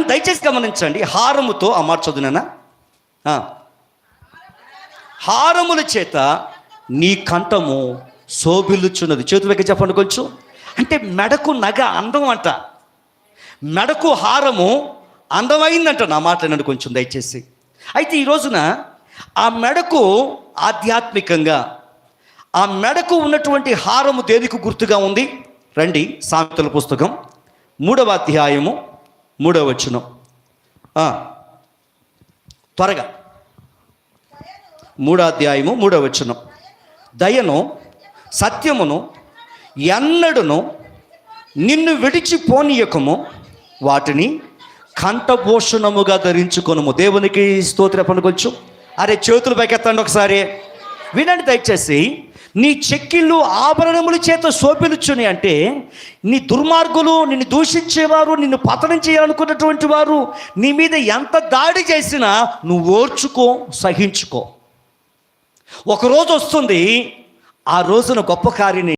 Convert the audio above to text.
దయచేసి గమనించండి. హారముతో ఆ మాట చదువునా, హారముల చేత నీ కంఠము శోభిల్లుచున్నది. చేతుల దగ్గర చెప్పండి కొంచెం. అంటే మెడకు నగ అందం అంట, మెడకు హారము అందమైందంట. నా మాట్లాడండి కొంచెం దయచేసి. అయితే ఈ రోజున ఆ మెడకు ఆధ్యాత్మికంగా ఆ మెడకు ఉన్నటువంటి హారము దేనికి గుర్తుగా ఉంది? రండి, సామెతల పుస్తకం 3వ అధ్యాయము 3వ వచనం. త్వరగా 3వ అధ్యాయము 3వ వచనం. దయను సత్యమును ఎన్నడును నిన్ను విడిచిపోనీయకము, వాటిని కంఠభూషణముగా ధరించుకొనుము. దేవునికి స్తోత్రం పనుకొచ్చు. అరే చేతులు పైకెత్తండి ఒకసారి, వినండి దయచేసి. నీ చెక్కిళ్ళు ఆభరణముల చేత శోభిలుచుని అంటే నీ దుర్మార్గులు, నిన్ను దూషించేవారు, నిన్ను పతనం చేయాలనుకున్నటువంటి వారు నీ మీద ఎంత దాడి చేసినా నువ్వు ఓర్చుకో, సహించుకో. ఒకరోజు వస్తుంది, ఆ రోజున గొప్ప కార్యం